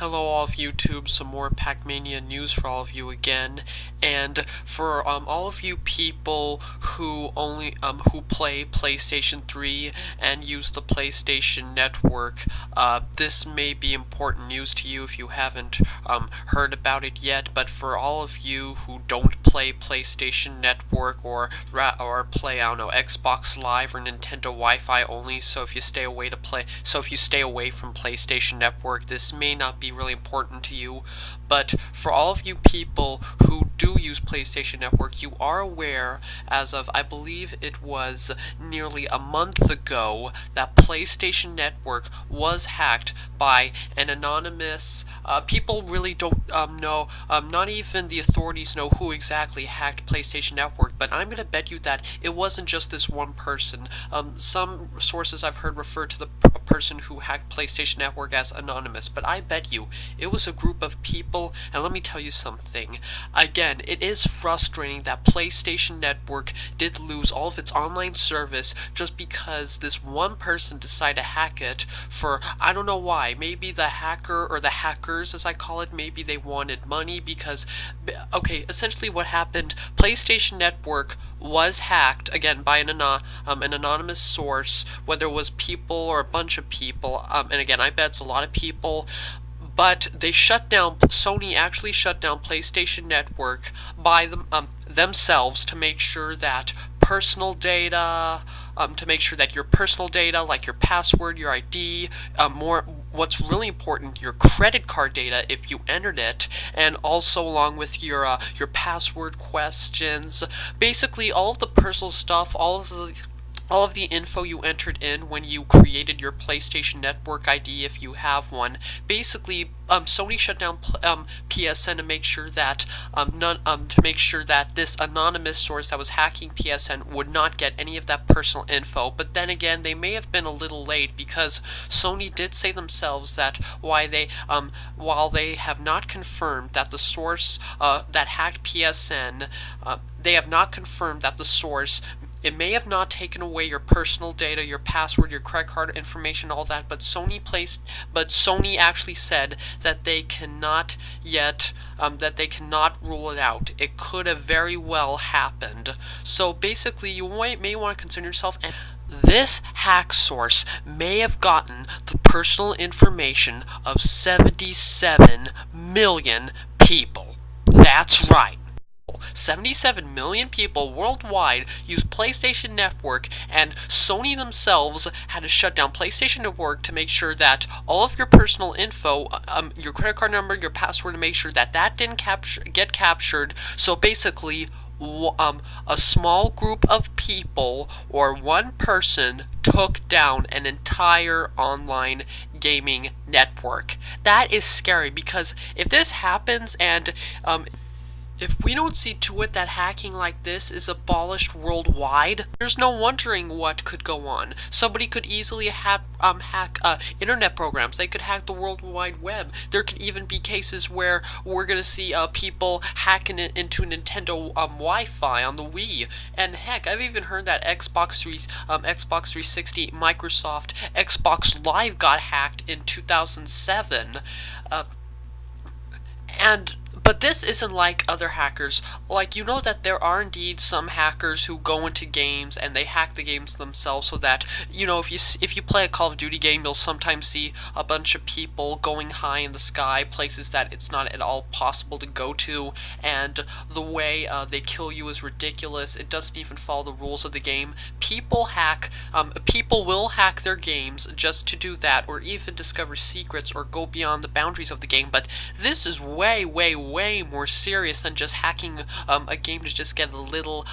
Hello all of YouTube, some more Pacmania news for all of you again, and for all of you people who who play PlayStation 3 and use the PlayStation Network, this may be important news to you if you haven't heard about it yet, but for all of you who don't play PlayStation Network or play, I don't know, Xbox Live or Nintendo Wi-Fi only, so if you stay away from PlayStation Network, this may not be really important to you, but for all of you people who do use PlayStation Network, you are aware, as of I believe it was nearly a month ago, that PlayStation Network was hacked by an anonymous, people really don't know, not even the authorities know who exactly hacked PlayStation Network, but I'm gonna bet you that it wasn't just this one person. Some sources I've heard refer to the person who hacked PlayStation Network as anonymous, but I bet you it was a group of people, and let me tell you something. Again, it is frustrating that PlayStation Network did lose all of its online service just because this one person decided to hack it for, I don't know why, maybe the hacker, or the hackers as I call it, maybe they wanted money because, okay, essentially what happened, PlayStation Network was hacked, again, by an anonymous source, whether it was people or a bunch of people, and again, I bet it's a lot of people, but they shut down, Sony actually shut down PlayStation Network by themselves to make sure that personal data, your personal data, like your password, your ID, what's really important, your credit card data if you entered it, and also along with your password questions, basically all of the personal stuff, all of the info you entered in when you created your PlayStation Network ID, if you have one. Basically, Sony shut down PSN to make sure that this anonymous source that was hacking PSN would not get any of that personal info. But then again, they may have been a little late because Sony did say themselves that while they have not confirmed that the source that hacked PSN, they have not confirmed that the source. It may have not taken away your personal data, your password, your credit card information, all that, but Sony actually said that they cannot yet, rule it out. It could have very well happened. So basically, you may want to concern yourself, and this hack source may have gotten the personal information of 77 million people. That's right. 77 million people worldwide use PlayStation Network, and Sony themselves had to shut down PlayStation Network to make sure that all of your personal info, your credit card number, your password, to make sure that didn't get captured. So basically, a small group of people or one person took down an entire online gaming network. That is scary, because if this happens and if we don't see to it that hacking like this is abolished worldwide, there's no wondering what could go on. Somebody could easily hack internet programs. They could hack the World Wide Web. There could even be cases where we're gonna see people hacking it into Nintendo Wi-Fi on the Wii. And heck, I've even heard that Xbox 360, Microsoft Xbox Live got hacked in 2007. But this isn't like other hackers. Like, you know that there are indeed some hackers who go into games and they hack the games themselves, so that, you know, if you play a Call of Duty game, you'll sometimes see a bunch of people going high in the sky, places that it's not at all possible to go to, and the way they kill you is ridiculous. It doesn't even follow the rules of the game. People will hack their games just to do that, or even discover secrets or go beyond the boundaries of the game. But this is way more serious than just hacking a game to just get a little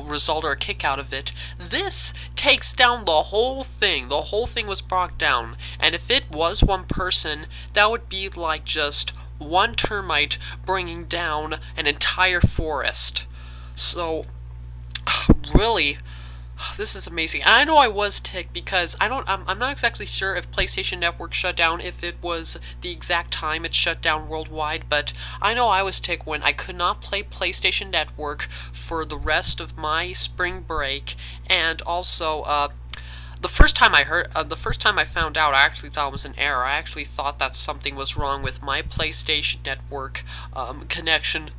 result or a kick out of it. This takes down the whole thing. The whole thing was brought down, and if it was one person, that would be like just one termite bringing down an entire forest. So really, this is amazing. And I know I was ticked because I'm not exactly sure if PlayStation Network shut down, if it was the exact time it shut down worldwide, but I know I was ticked when I could not play PlayStation Network for the rest of my spring break, and also the first time I found out, I actually thought it was an error. I actually thought that something was wrong with my PlayStation Network connection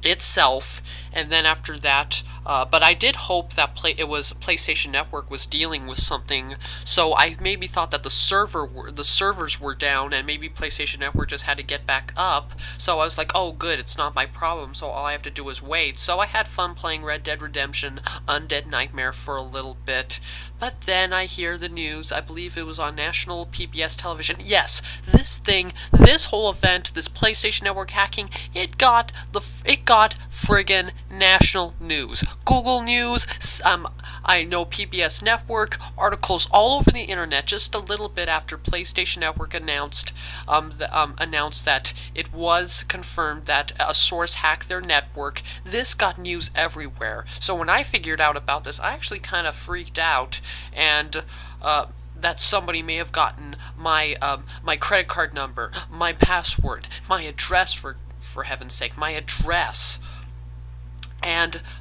itself, and then after that, but I did hope that it was PlayStation Network was dealing with something. So I maybe thought that the servers were down, and maybe PlayStation Network just had to get back up. So I was like, oh, good, it's not my problem. So all I have to do is wait. So I had fun playing Red Dead Redemption Undead Nightmare for a little bit. But then I hear the news, I believe it was on national PBS television. Yes, this whole event, this PlayStation Network hacking, it got friggin' national news. Google News, I know PBS Network, articles all over the internet just a little bit after PlayStation Network announced that it was confirmed that a source hacked their network. This got news everywhere. So when I figured out about this, I actually kind of freaked out, and that somebody may have gotten my my credit card number, my password, my address, for heaven's sake, my address.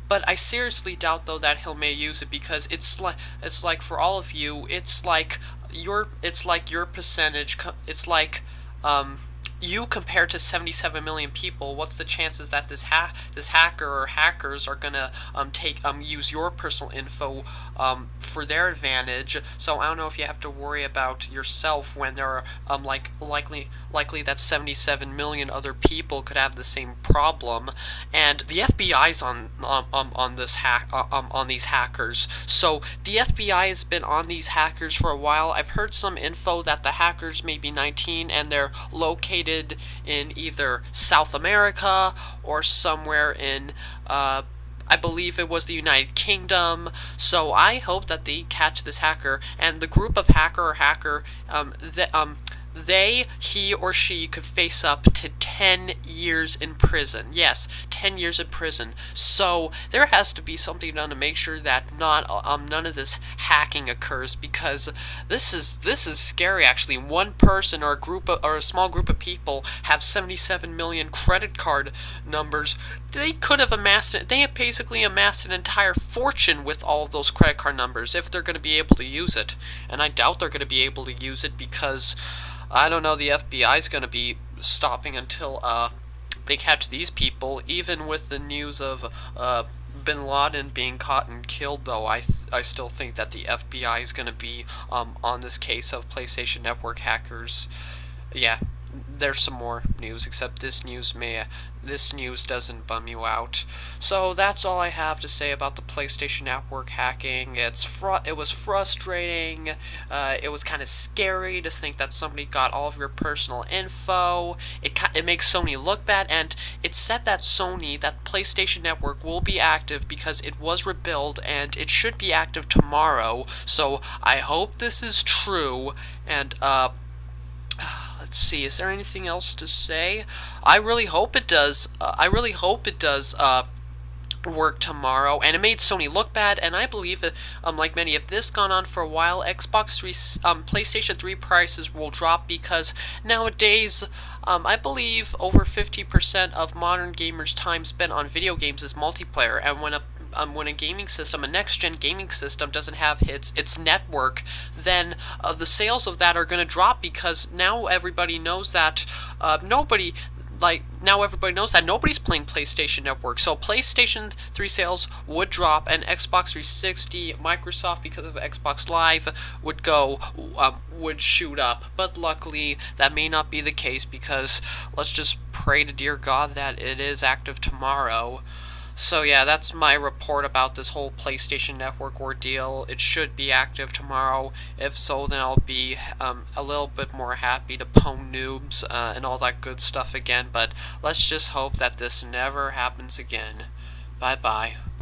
But I seriously doubt though that he may use it, because it's like for all of you, it's like your percentage. It's like you compared to 77 million people. What's the chances that this hacker or hackers are gonna use your personal info for their advantage? So I don't know if you have to worry about yourself when there are likely that 77 million other people could have the same problem, and the FBI's on these hackers. So the FBI has been on these hackers for a while. I've heard some info that the hackers may be 19 and they're located in either South America or somewhere in I believe it was the United Kingdom. So I hope that they catch this hacker, and the group of hacker he or she could face up to 10 years in prison. Yes, 10 years in prison. So there has to be something done to make sure that none of this hacking occurs, because this is scary actually. One person or a small group of people have 77 million credit card numbers. They could have amassed it. They have basically amassed an entire fortune with all of those credit card numbers if they're going to be able to use it. And I doubt they're going to be able to use it, because I don't know, the FBI is going to be stopping until they catch these people. Even with the news of Bin Laden being caught and killed, though, I still think that the FBI is going to be on this case of PlayStation Network hackers. Yeah, there's some more news, except this news doesn't bum you out. So that's all I have to say about the PlayStation Network hacking. It was frustrating. It was kind of scary to think that somebody got all of your personal info. It makes Sony look bad, and it said that that PlayStation Network will be active because it was rebuilt, and it should be active tomorrow. So I hope this is true, and let's see, is there anything else to say? I really hope it does. Work tomorrow, and it made Sony look bad. And I believe that, like many, if this gone on for a while, PlayStation 3 prices will drop, because nowadays, I believe over 50% of modern gamers' time spent on video games is multiplayer, and when a gaming system, a next-gen gaming system, doesn't have its network, then the sales of that are going to drop, because now everybody knows that nobody's playing PlayStation Network. So PlayStation 3 sales would drop, and Xbox 360, Microsoft, because of Xbox Live, would shoot up. But luckily, that may not be the case, because let's just pray to dear God that it is active tomorrow. So yeah, that's my report about this whole PlayStation Network ordeal. It should be active tomorrow. If so, then I'll be a little bit more happy to pwn noobs and all that good stuff again. But let's just hope that this never happens again. Bye-bye.